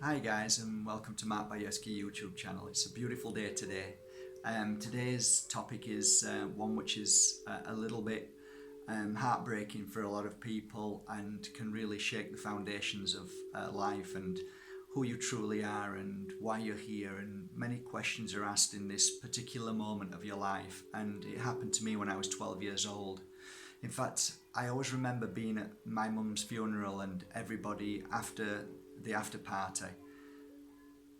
Hi guys, and welcome to Bajerski YouTube channel. It's a beautiful day today. Today's topic is one which is a little bit heartbreaking for a lot of people and can really shake the foundations of life and who you truly are and why you're here, and many questions are asked in this particular moment of your life. And it happened to me when I was 12 years old. In fact, I always remember being at my mum's funeral and everybody after the after party,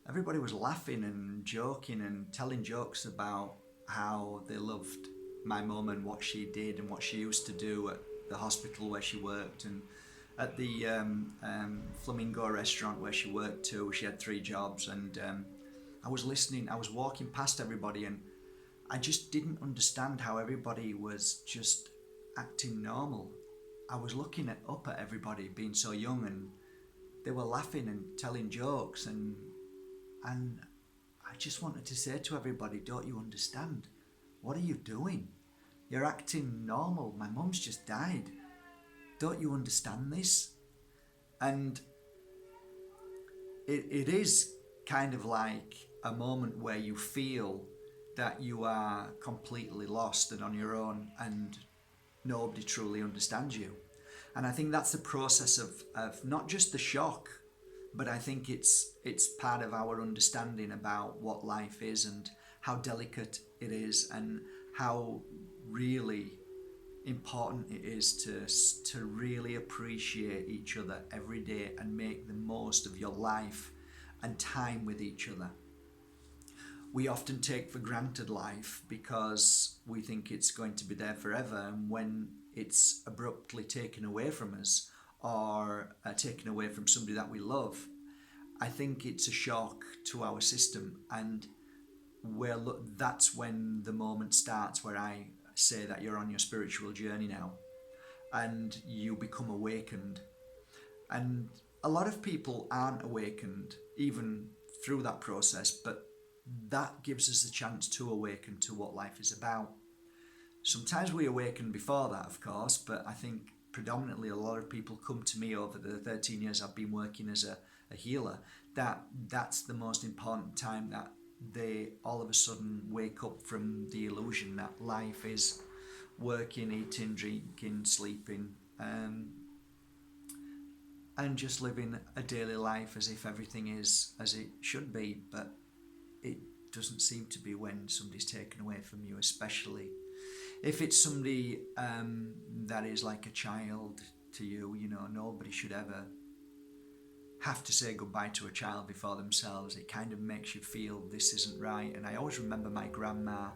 everybody was laughing and joking and telling jokes about how they loved my mum and what she did and what she used to do at the hospital where she worked, and at the Flamingo restaurant where she worked too. She had 3 jobs, and I was listening, I was walking past everybody, and I just didn't understand how everybody was just acting normal. I was looking up at everybody being so young, and they were laughing and telling jokes, and I just wanted to say to everybody, don't you understand? What are you doing? You're acting normal. My mum's just died. Don't you understand this? And it is kind of like a moment where you feel that you are completely lost and on your own, and nobody truly understands you. And I think that's the process of not just the shock, but I think it's part of our understanding about what life is and how delicate it is, and how really important it is to really appreciate each other every day and make the most of your life and time with each other. We often take for granted life because we think it's going to be there forever, and when it's abruptly taken away from us, or taken away from somebody that we love, I think it's a shock to our system. And that's when the moment starts where I say that you're on your spiritual journey now and you become awakened. And a lot of people aren't awakened even through that process, but that gives us the chance to awaken to what life is about. Sometimes we awaken before that, of course, but I think predominantly a lot of people come to me over the 13 years I've been working as a healer, that's the most important time, that they all of a sudden wake up from the illusion that life is working, eating, drinking, sleeping, and just living a daily life as if everything is as it should be. But it doesn't seem to be when somebody's taken away from you, especially if it's somebody that is like a child to you. You know, nobody should ever have to say goodbye to a child before themselves. It kind of makes you feel this isn't right. And I always remember my grandma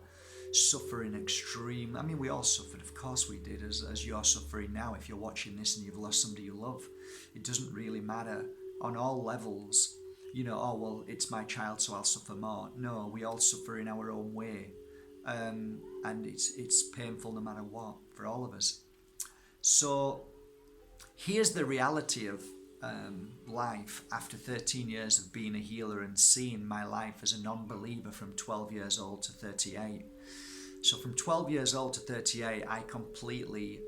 suffering extreme. I mean, we all suffered, of course we did, as you're suffering now. If you're watching this and you've lost somebody you love, it doesn't really matter on all levels. You know, oh well, it's my child, so I'll suffer more. No, we all suffer in our own way, and it's painful no matter what for all of us. So here's the reality of life after 13 years of being a healer and seeing my life as a non-believer from 12 years old to 38. So from 12 years old to 38, I completely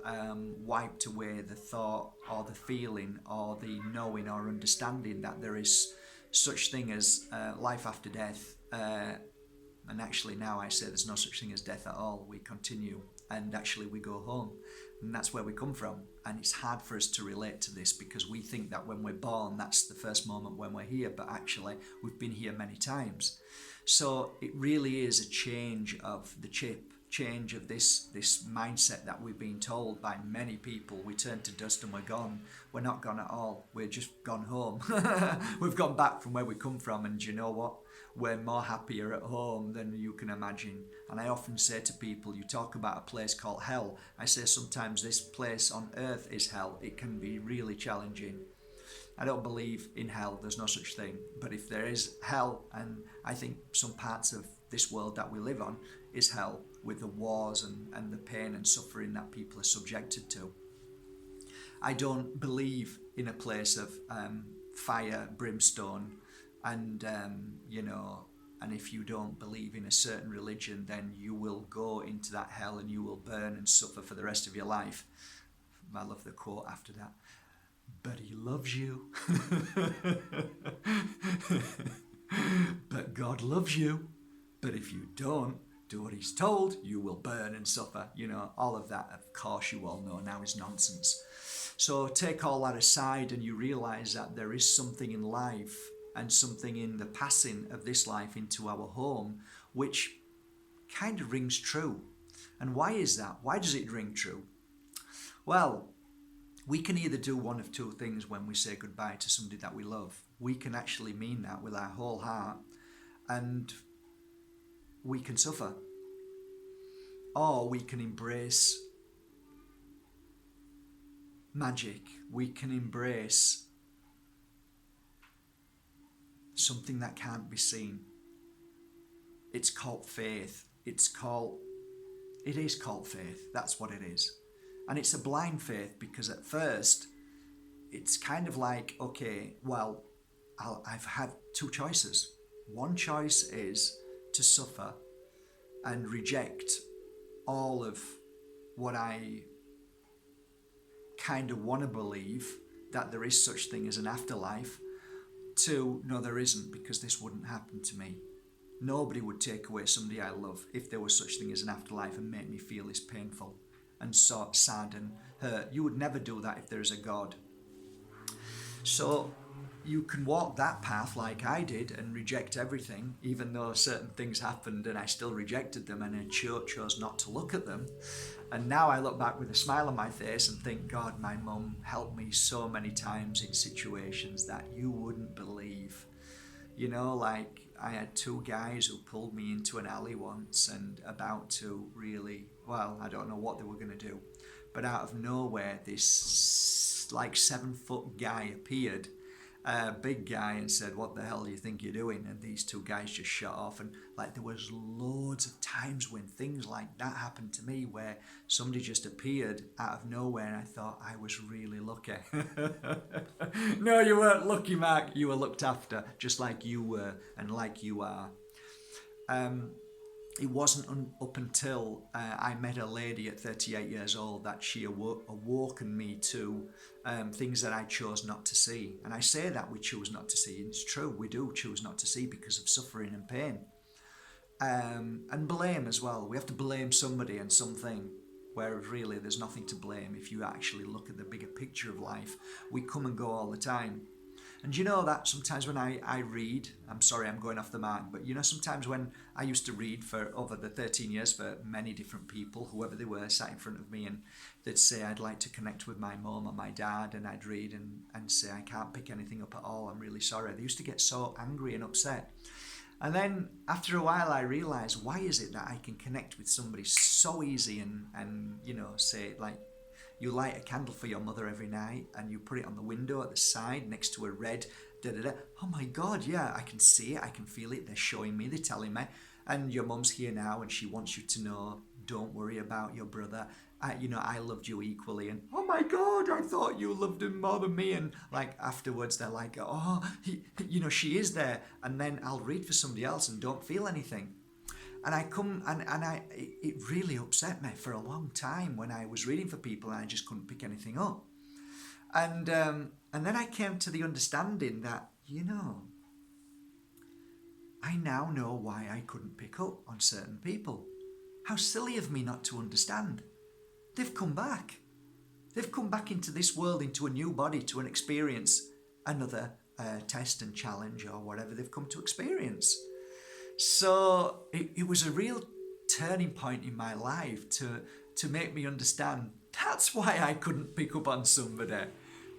wiped away the thought or the feeling or the knowing or understanding that there is such thing as life after death. And actually now I say there's no such thing as death at all. We continue, and actually we go home, and that's where we come from. And it's hard for us to relate to this because we think that when we're born, that's the first moment when we're here, but actually we've been here many times. So it really is a change of the change of this mindset that we've been told by many people. We turn to dust and we're gone. We're not gone at all. We're just gone home. We've gone back from where we come from, and you know what? We're more happier at home than you can imagine. And I often say to people, you talk about a place called hell. I say sometimes this place on earth is hell. It can be really challenging. I don't believe in hell, there's no such thing. But if there is hell, and I think some parts of this world that we live on is hell, with the wars and the pain and suffering that people are subjected to. I don't believe in a place of fire, brimstone, and and if you don't believe in a certain religion, then you will go into that hell and you will burn and suffer for the rest of your life. I love the quote after that. But he loves you. But God loves you. But if you don't do what he's told, you will burn and suffer. You know, all of that, of course, you all know now is nonsense. So take all that aside and you realize that there is something in life and something in the passing of this life into our home which kind of rings true. And why is that? Why does it ring true? Well, we can either do one of two things when we say goodbye to somebody that we love. We can actually mean that with our whole heart, and we can suffer. Or we can embrace magic. We can embrace something that can't be seen. It's called faith. It is called faith. That's what it is. And it's a blind faith because at first it's kind of like, okay, well, I've had two choices. One choice is to suffer and reject all of what I kind of want to believe, that there is such thing as an afterlife, to no, there isn't, because this wouldn't happen to me. Nobody would take away somebody I love if there was such thing as an afterlife and make me feel this painful and so sad and hurt. You would never do that if there is a God. So you can walk that path like I did and reject everything, even though certain things happened and I still rejected them and I chose not to look at them. And now I look back with a smile on my face and think, God, my mum helped me so many times in situations that you wouldn't believe. You know, like I had two guys who pulled me into an alley once and about to really, well, I don't know what they were going to do. But out of nowhere, this like 7-foot guy appeared, a big guy, and said, what the hell do you think you're doing? And these two guys just shut off. And like there was loads of times when things like that happened to me, where somebody just appeared out of nowhere and I thought I was really lucky. No, you weren't lucky, Mark. You were looked after, just like you were and like you are. It wasn't up until I met a lady at 38 years old that she awoken me to things that I chose not to see. And I say that we choose not to see. It's true, we do choose not to see because of suffering and pain. And blame as well. We have to blame somebody and something, whereas really there's nothing to blame if you actually look at the bigger picture of life. We come and go all the time. And you know that sometimes when I read, I'm sorry I'm going off the mark, but you know sometimes when I used to read for over the 13 years for many different people, whoever they were, sat in front of me and they'd say I'd like to connect with my mum or my dad, and I'd read and say I can't pick anything up at all, I'm really sorry. They used to get so angry and upset. And then after a while I realised, why is it that I can connect with somebody so easy and you know, say like, you light a candle for your mother every night and you put it on the window at the side next to a red da-da-da. Oh my God, yeah, I can see it, I can feel it, they're showing me, they're telling me. And your mum's here now and she wants you to know, don't worry about your brother. I loved you equally. And oh my God, I thought you loved him more than me. And like afterwards they're like, oh, she is there. And then I'll read for somebody else and don't feel anything. And I come and it really upset me for a long time when I was reading for people and I just couldn't pick anything up. And then I came to the understanding that, I now know why I couldn't pick up on certain people. How silly of me not to understand. They've come back. They've come back into this world, into a new body, to an experience, another test and challenge or whatever they've come to experience. So it was a real turning point in my life to make me understand that's why I couldn't pick up on somebody.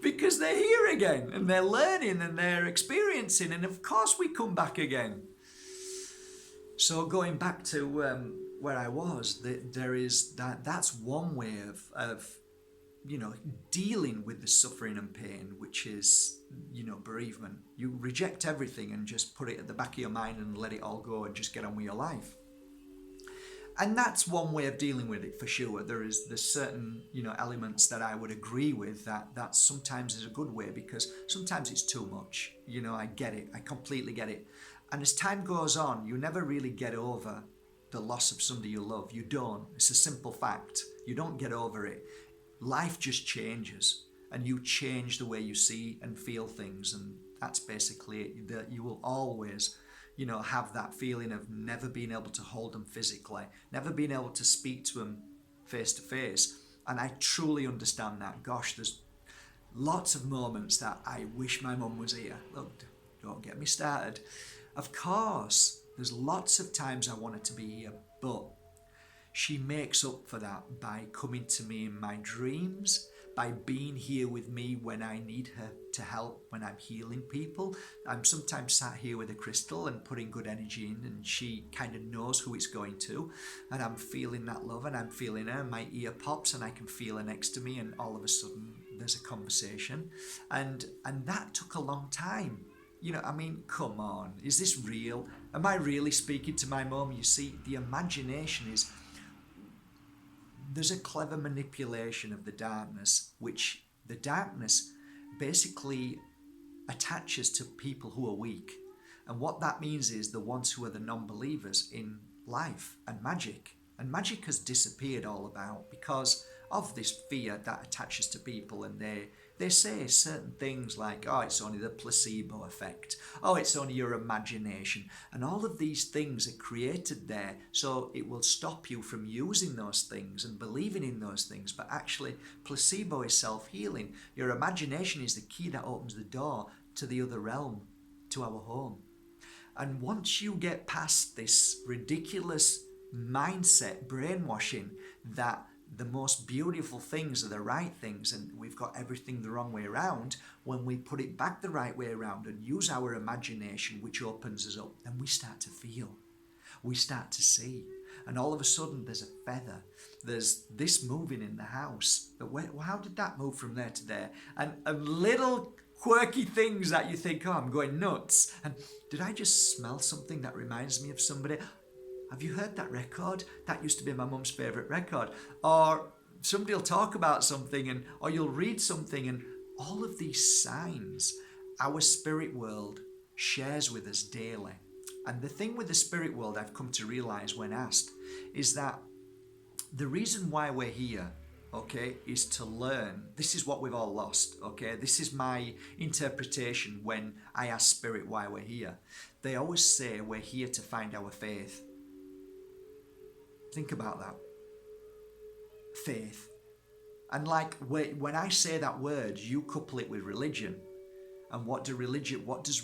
Because they're here again and they're learning and they're experiencing, and of course we come back again. So going back to where I was, there is that's one way of dealing with the suffering and pain, which is bereavement. You reject everything and just put it at the back of your mind and let it all go and just get on with your life. And that's one way of dealing with it for sure. There's certain elements that I would agree with that sometimes is a good way, because sometimes it's too much. I get it. I completely get it. And as time goes on, you never really get over the loss of somebody you love. You don't. It's a simple fact. You don't get over it. Life just changes, and you change the way you see and feel things, That's basically it. That you will always, have that feeling of never being able to hold them physically, never being able to speak to them face to face. And I truly understand that. Gosh, there's lots of moments that I wish my mum was here. Look, don't get me started. Of course, there's lots of times I want her to be here, but she makes up for that by coming to me in my dreams, by being here with me when I need her to help, when I'm healing people. I'm sometimes sat here with a crystal and putting good energy in, and she kind of knows who it's going to, and I'm feeling that love, and I'm feeling her. My ear pops and I can feel her next to me, and all of a sudden there's a conversation, and that took a long time. Come on, is this real? Am I really speaking to my mum? You see, the imagination is, there's a clever manipulation of the darkness, which the darkness basically attaches to people who are weak. And what that means is the ones who are the non-believers in life and magic. And magic has disappeared all about because of this fear that attaches to people, and they say certain things like, oh, it's only the placebo effect, oh, it's only your imagination, and all of these things are created there so it will stop you from using those things and believing in those things. But actually, placebo is self-healing. Your imagination is the key that opens the door to the other realm, to our home. And once you get past this ridiculous mindset brainwashing that the most beautiful things are the right things and we've got everything the wrong way around, when we put it back the right way around and use our imagination, which opens us up, then we start to feel, we start to see, and all of a sudden there's a feather, there's this moving in the house, but how did that move from there to there? And little quirky things that you think, oh, I'm going nuts, and did I just smell something that reminds me of somebody? Have you heard that record? That used to be my mum's favourite record. Or somebody will talk about something, or you'll read something, and all of these signs our spirit world shares with us daily. And the thing with the spirit world, I've come to realise when asked, is that the reason why we're here, okay, is to learn. This is what we've all lost, okay? This is my interpretation when I ask spirit why we're here. They always say we're here to find our faith. Think about that. Faith. And like when I say that word, you couple it with religion. And what does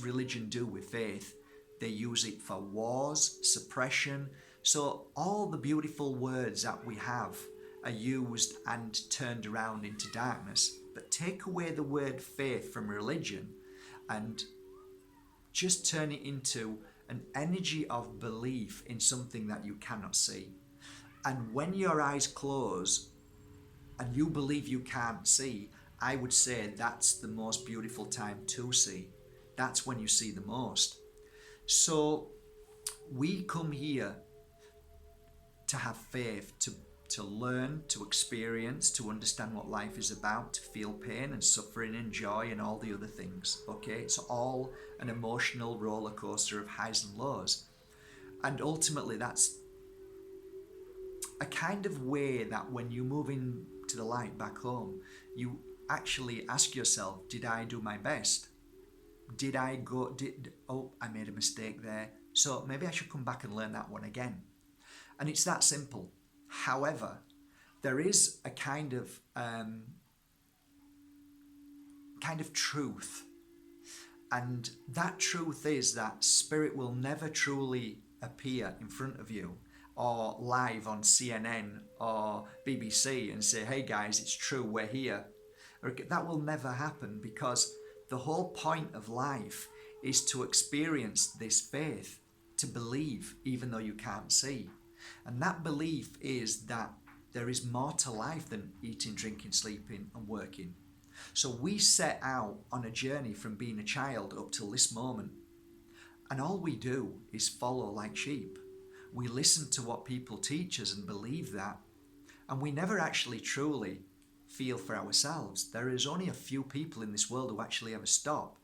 religion do with faith? They use it for wars, suppression. So all the beautiful words that we have are used and turned around into darkness. But take away the word faith from religion and just turn it into an energy of belief in something that you cannot see. And when your eyes close and you believe you can't see, I would say that's the most beautiful time to see. That's when you see the most. So we come here to have faith, to learn, to experience, to understand what life is about, to feel pain and suffering and joy and all the other things. Okay, it's all an emotional roller coaster of highs and lows. And ultimately that's a kind of way that when you move into the light back home, you actually ask yourself, did I do my best? I made a mistake there. So maybe I should come back and learn that one again. And it's that simple. However, there is a kind of truth. And that truth is that spirit will never truly appear in front of you or live on CNN or BBC and say, hey guys, it's true, we're here. That will never happen, because the whole point of life is to experience this faith, to believe even though you can't see. And that belief is that there is more to life than eating, drinking, sleeping and working. So we set out on a journey from being a child up till this moment. And all we do is follow like sheep. We listen to what people teach us and believe that. And we never actually truly feel for ourselves. There is only a few people in this world who actually ever stop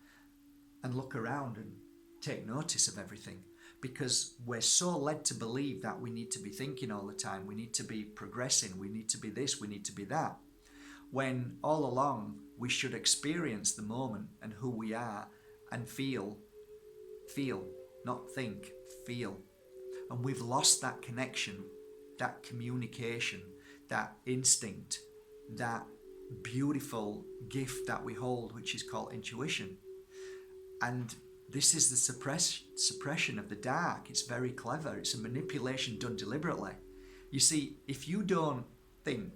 and look around and take notice of everything. Because we're so led to believe that we need to be thinking all the time. We need to be progressing. We need to be this. We need to be that. When all along we should experience the moment and who we are and feel, not think, feel. And we've lost that connection, that communication, that instinct, that beautiful gift that we hold, which is called intuition. And this is the suppression of the dark. It's very clever. It's a manipulation done deliberately. You see, if you don't think,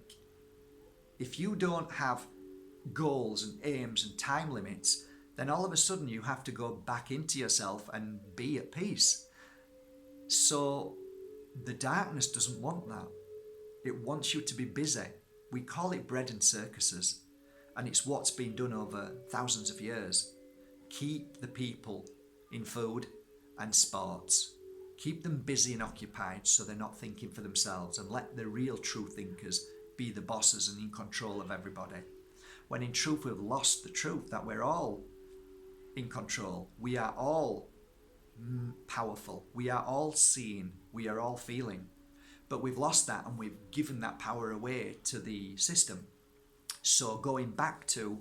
if you don't have goals and aims and time limits, then all of a sudden you have to go back into yourself and be at peace. So the darkness doesn't want that. It wants you to be busy. We call it bread and circuses, and it's what's been done over thousands of years. Keep the people in food and sports. Keep them busy and occupied so they're not thinking for themselves, and let the real true thinkers be the bosses and in control of everybody. When in truth we've lost the truth that we're all in control. We are all powerful. We are all seeing. We are all feeling. But we've lost that, and we've given that power away to the system. So going back to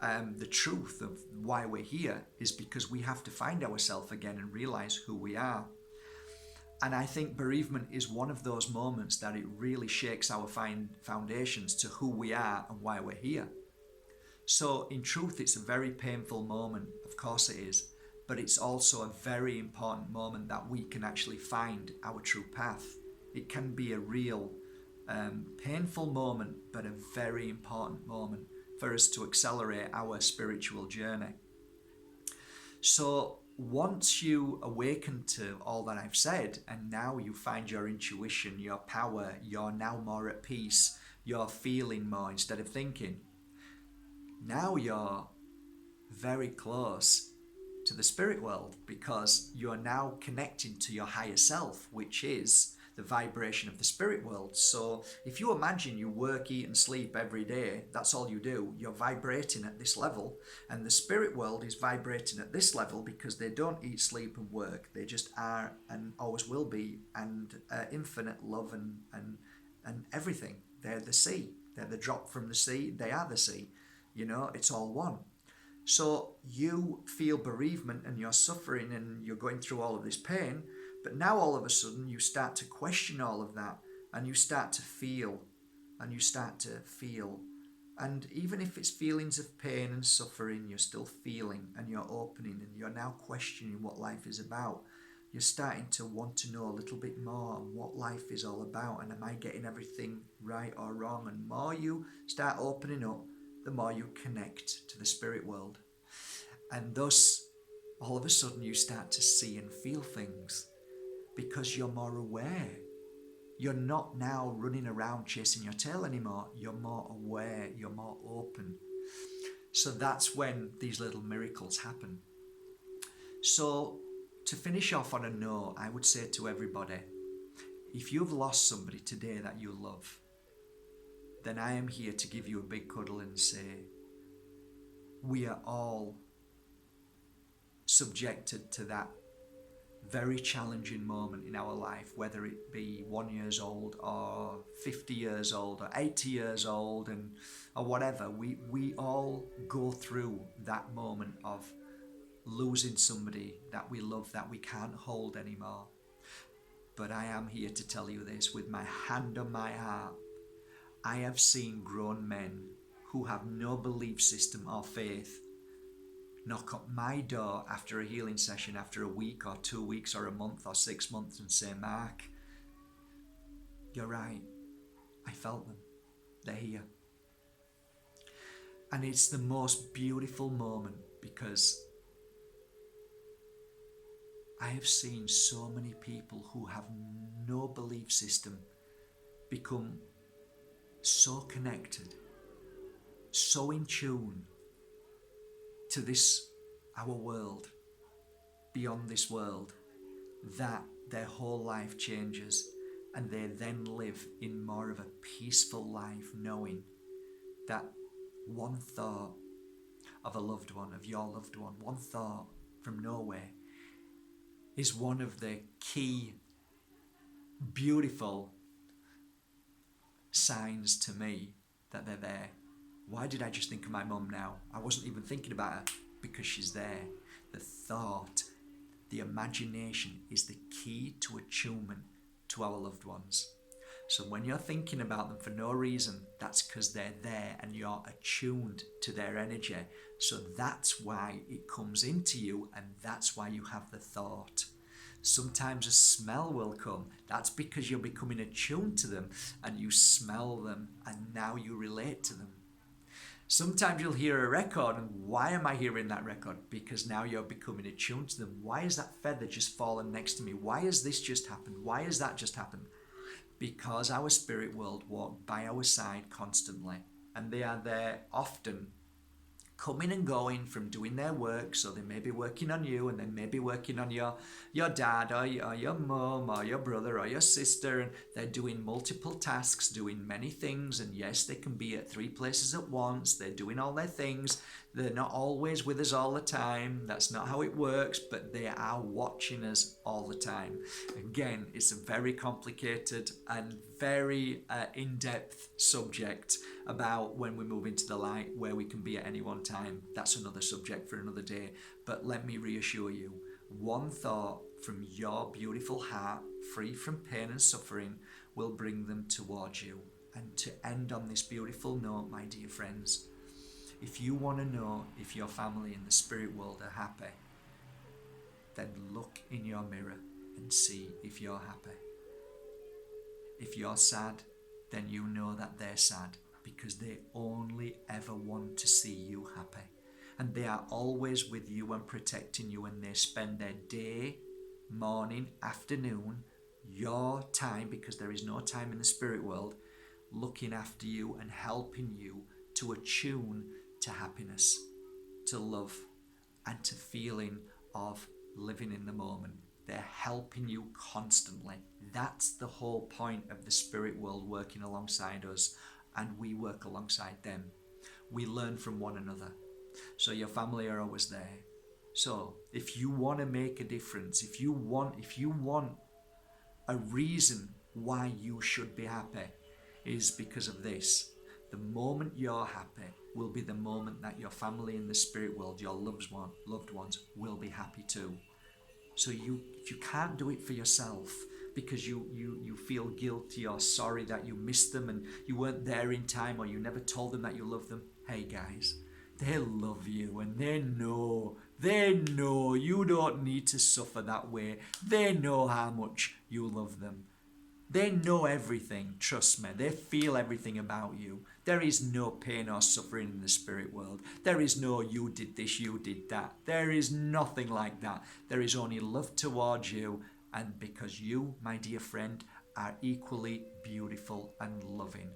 the truth of why we're here is because we have to find ourselves again and realize who we are. And I think bereavement is one of those moments that it really shakes our foundations to who we are and why we're here. So in truth, it's a very painful moment. Of course it is. But it's also a very important moment that we can actually find our true path. It can be a real painful moment, but a very important moment for us to accelerate our spiritual journey. So once you awaken to all that I've said, and now you find your intuition, your power, you're now more at peace, you're feeling more instead of thinking. Now you're very close to the spirit world, because you're now connecting to your higher self, which is the vibration of the spirit world. So if you imagine you work, eat and sleep every day, that's all you do, you're vibrating at this level, and the spirit world is vibrating at this level because they don't eat, sleep and work. They just are and always will be, and infinite love and everything. They're the sea. They're the drop from the sea. They are the sea. You know, it's all one. So you feel bereavement and you're suffering and you're going through all of this pain, but now all of a sudden you start to question all of that, and you start to feel, and you start to feel. And even if it's feelings of pain and suffering, you're still feeling, and you're opening, and you're now questioning what life is about. You're starting to want to know a little bit more on what life is all about, and am I getting everything right or wrong? And the more you start opening up, the more you connect to the spirit world. And thus, all of a sudden, you start to see and feel things because you're more aware. You're not now running around chasing your tail anymore. You're more aware. You're more open. So that's when these little miracles happen. So to finish off on a note, I would say to everybody, if you've lost somebody today that you love, then I am here to give you a big cuddle and say, we are all subjected to that very challenging moment in our life, whether it be 1 year old or 50 years old or 80 years old or whatever. We all go through that moment of losing somebody that we love, that we can't hold anymore. But I am here to tell you this with my hand on my heart. I have seen grown men who have no belief system or faith knock up my door after a healing session, after a week or 2 weeks or a month or 6 months, and say, Mark, you're right, I felt them, they're here. And it's the most beautiful moment, because I have seen so many people who have no belief system become so connected, so in tune to this, our world, beyond this world, that their whole life changes, and they then live in more of a peaceful life, knowing that one thought of a loved one, of your loved one, one thought from nowhere, is one of the key, beautiful signs to me that they're there. Why did I just think of my mum now? I wasn't even thinking about her, because she's there. The thought, the imagination is the key to attunement to our loved ones. So when you're thinking about them for no reason, that's because they're there and you're attuned to their energy. So that's why it comes into you, and that's why you have the thought. Sometimes a smell will come. That's because you're becoming attuned to them and you smell them and now you relate to them. Sometimes you'll hear a record, and why am I hearing that record? Because now you're becoming attuned to them. Why is that feather just fallen next to me? Why has this just happened? Why has that just happened? Because our spirit world walk by our side constantly, and they are there often, coming and going from doing their work. So they may be working on you, and they may be working on your dad or your mum or your brother or your sister, and they're doing multiple tasks, doing many things. And yes, they can be at 3 places at once. They're doing all their things. They're not always with us all the time. That's not how it works, but they are watching us all the time. Again, it's a very complicated and very in-depth subject about when we move into the light, where we can be at any one time. That's another subject for another day. But let me reassure you, one thought from your beautiful heart, free from pain and suffering, will bring them towards you. And to end on this beautiful note, my dear friends, if you want to know if your family in the spirit world are happy, then look in your mirror and see if you're happy. If you're sad, then you know that they're sad, because they only ever want to see you happy. And they are always with you and protecting you, and they spend their day, morning, afternoon, your time, because there is no time in the spirit world, looking after you and helping you to attune to happiness, to love, and to feeling of living in the moment. They're helping you constantly. That's the whole point of the spirit world working alongside us, and we work alongside them. We learn from one another. So your family are always there. So if you want to make a difference, if you want a reason why you should be happy, is because of this. The moment you're happy will be the moment that your family in the spirit world, your loved ones, will be happy too. So if you can't do it for yourself because you feel guilty or sorry that you missed them and you weren't there in time, or you never told them that you love them, hey guys, they love you, and they know you don't need to suffer that way. They know how much you love them. They know everything, trust me. They feel everything about you. There is no pain or suffering in the spirit world. There is no you did this, you did that. There is nothing like that. There is only love towards you, and because you, my dear friend, are equally beautiful and loving.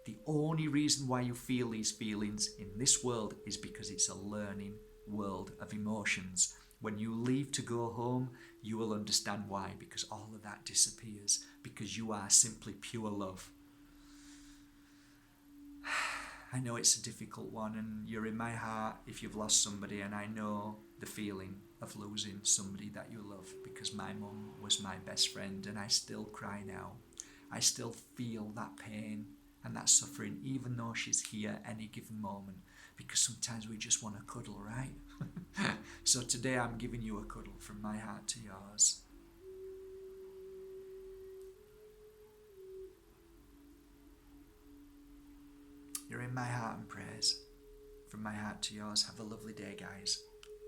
The only reason why you feel these feelings in this world is because it's a learning world of emotions. When you leave to go home, you will understand why, because all of that disappears, because you are simply pure love. I know it's a difficult one, and you're in my heart if you've lost somebody, and I know the feeling of losing somebody that you love, because my mum was my best friend, and I still cry now. I still feel that pain and that suffering, even though she's here any given moment, because sometimes we just want to cuddle, right? So today I'm giving you a cuddle from my heart to yours. You're in my heart and prayers. From my heart to yours. Have a lovely day, guys.